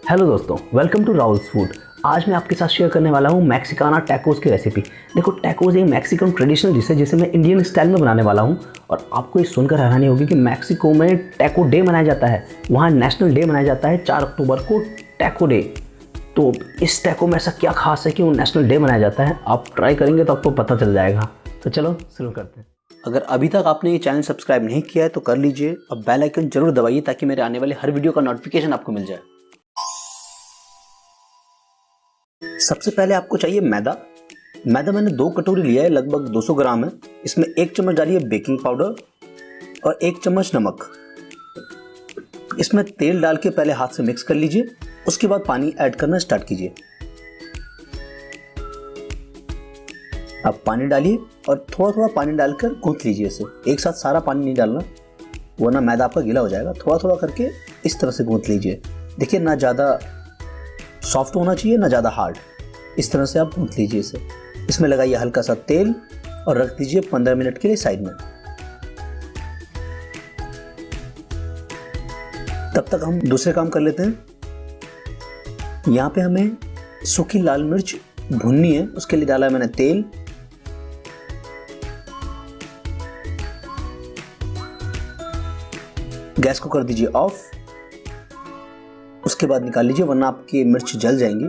Hello दोस्तों, welcome to Rahul's food. आज मैं आपके साथ शेयर करने वाला हूँ मैक्सिकाना टैकोस की रेसिपी। देखो, टैकोस एक मैक्सिकन ट्रेडिशनल डिश है जिसे मैं इंडियन स्टाइल में बनाने वाला हूँ। और आपको ये सुनकर हैरानी होगी कि मैक्सिको में टैको डे मनाया जाता है, वहाँ नेशनल डे मनाया जाता है 4 अक्टूबर को, टैको डे। तो इस टैको में ऐसा क्या खास है कि वो नेशनल डे मनाया जाता है? आप ट्राई करेंगे तो आपको पता चल जाएगा। तो चलो शुरू करते हैं। अगर अभी तक आपने ये चैनल सब्सक्राइब नहीं किया है तो कर लीजिए और बेल आइकन जरूर दबाइए ताकि मेरे आने वाले हर वीडियो का नोटिफिकेशन आपको मिल जाए। सबसे पहले आपको चाहिए मैदा। मैंने 2 कटोरी लिया है, लगभग 200 ग्राम है। इसमें 1 चम्मच डालिए बेकिंग पाउडर और 1 चम्मच नमक। इसमें तेल डाल के पहले हाथ से मिक्स कर लीजिए, उसके बाद पानी ऐड करना स्टार्ट कीजिए। अब पानी डालिए और थोड़ा थोड़ा पानी डालकर गूंथ लीजिए इसे। एक साथ सारा पानी नहीं डालना वरना मैदा आपका गीला हो जाएगा। थोड़ा थोड़ा करके इस तरह से गूंथ लीजिए। देखिए, ना ज़्यादा सॉफ्ट होना चाहिए ना ज़्यादा हार्ड। इस तरह से आप गूंथ लीजिए इसे। इसमें लगाइए हल्का सा तेल और रख दीजिए 15 मिनट के लिए साइड में। तब तक हम दूसरे काम कर लेते हैं। यहाँ पे हमें सूखी लाल मिर्च भूननी है, उसके लिए डाला है मैंने तेल। गैस को कर दीजिए ऑफ। उसके बाद निकाल लीजिए वरना आपकी मिर्च जल जाएंगी।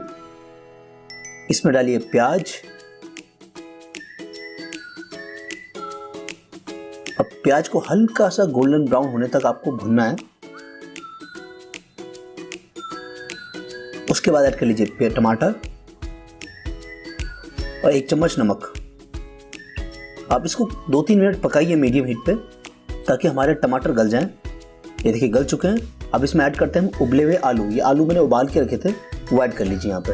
इसमें डालिए प्याज। अब प्याज को हल्का सा गोल्डन ब्राउन होने तक आपको भूनना है। उसके बाद ऐड कर लीजिए टमाटर और 1 चम्मच नमक। आप इसको 2-3 मिनट पकाइए मीडियम हीट पे ताकि हमारे टमाटर गल जाएं। ये देखिए गल चुके हैं। अब इसमें ऐड करते हैं हम उबले हुए आलू। ये आलू मैंने उबाल के रखे थे, वो ऐड कर लीजिए यहाँ पे।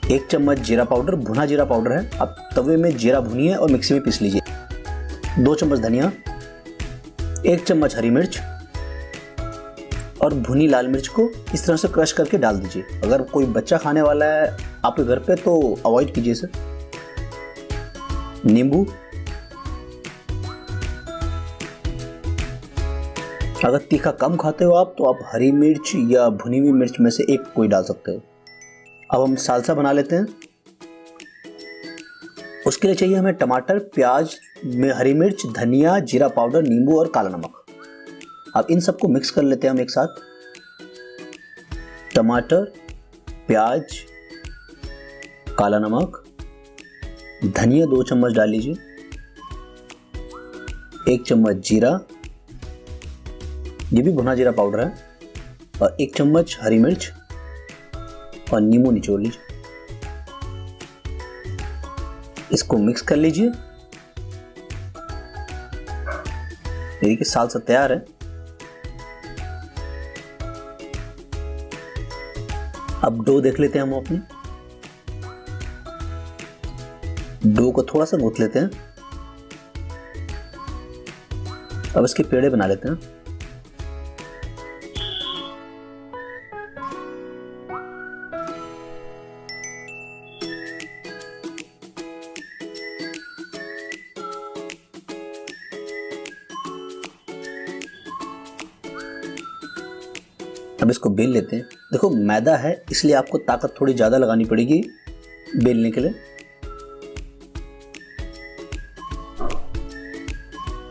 1 चम्मच जीरा पाउडर, भुना जीरा पाउडर है। अब तवे में जीरा भुनिए और मिक्सी में पीस लीजिए। 2 चम्मच धनिया, 1 चम्मच हरी मिर्च और भुनी लाल मिर्च को इस तरह से क्रश करके डाल दीजिए। अगर कोई बच्चा खाने वाला है आपके घर पे तो अवॉइड कीजिए इसे। नींबू, अगर तीखा कम खाते हो आप तो आप हरी मिर्च या भुनी हुई मिर्च में से एक कोई डाल सकते हो। अब हम सालसा बना लेते हैं। उसके लिए चाहिए हमें टमाटर, प्याज में हरी मिर्च, धनिया, जीरा पाउडर, नींबू और काला नमक। अब इन सबको मिक्स कर लेते हैं हम एक साथ। टमाटर, प्याज, काला नमक, धनिया 2 चम्मच डाल लीजिए, 1 चम्मच जीरा, ये भी भुना जीरा पाउडर है, और 1 चम्मच हरी मिर्च और नींबू निचोड़ लीजिए। इसको मिक्स कर लीजिए। देखिए सालसा तैयार है। अब डो देख लेते हैं हम अपनी। डो को थोड़ा सा गूंथ लेते हैं। अब इसके पेड़े बना लेते हैं। अब इसको बेल लेते हैं। देखो मैदा है इसलिए आपको ताकत थोड़ी ज़्यादा लगानी पड़ेगी बेलने के लिए।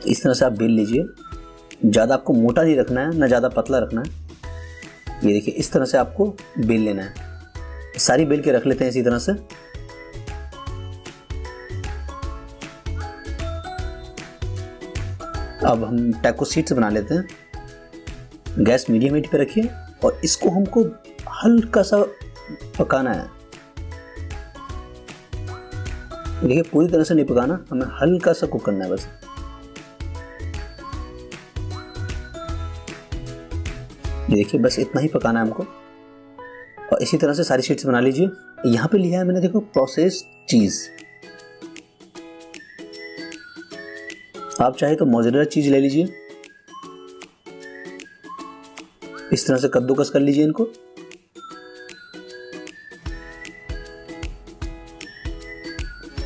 इस तरह से आप बेल लीजिए। ज़्यादा आपको मोटा नहीं रखना है ना ज़्यादा पतला रखना है। ये देखिए इस तरह से आपको बेल लेना है। सारी बेल के रख लेते हैं इसी तरह से। अब हम टैको सीड्स बना लेते हैं। गैस मीडियम हीट पे रखिए और इसको हमको हल्का सा पकाना है। देखिए पूरी तरह से नहीं पकाना, हमें हल्का सा कुक करना है बस। ये देखिए बस इतना ही पकाना है हमको। और इसी तरह से सारी शीट्स बना लीजिए। यहाँ पे लिया है मैंने, देखो प्रोसेस्ड चीज। आप चाहे तो मोज़रेला चीज ले लीजिए। इस तरह से कद्दूकस कर लीजिए इनको।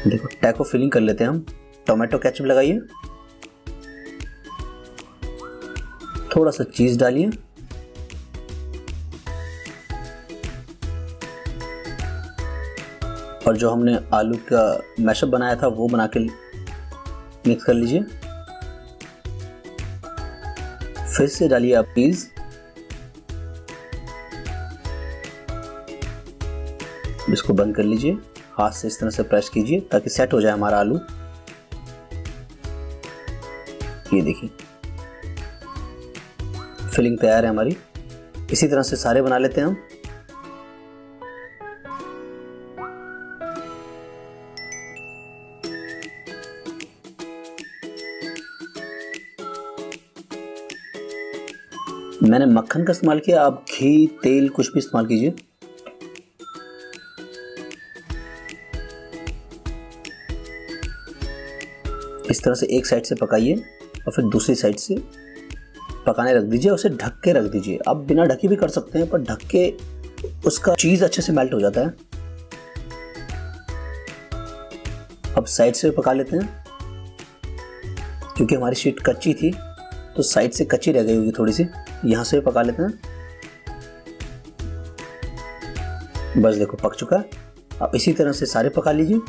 देखो टैको फिलिंग कर लेते हैं हम। टोमेटो केचप लगाइए, थोड़ा सा चीज़ डालिए और जो हमने आलू का मैशअप बनाया था वो बना के मिक्स कर लीजिए। फिर से डालिए आप पीस, इसको बंद कर लीजिए, हाथ से इस तरह से प्रेस कीजिए ताकि सेट हो जाए हमारा आलू। ये देखिए फिलिंग तैयार है हमारी। इसी तरह से सारे बना लेते हैं हम। मैंने मक्खन का इस्तेमाल किया, आप घी तेल कुछ भी इस्तेमाल कीजिए। इस तरह से एक साइड से पकाइए और फिर दूसरी साइड से पकाने रख दीजिए। उसे ढक के रख दीजिए। आप बिना ढके भी कर सकते हैं, पर ढक के उसका चीज़ अच्छे से मेल्ट हो जाता है। अब साइड से पका लेते हैं, क्योंकि हमारी शीट कच्ची थी तो साइड से कच्ची रह गई होगी थोड़ी सी। यहाँ से पका लेते हैं। बस देखो पक चुका है। आप इसी तरह से सारे पका लीजिए।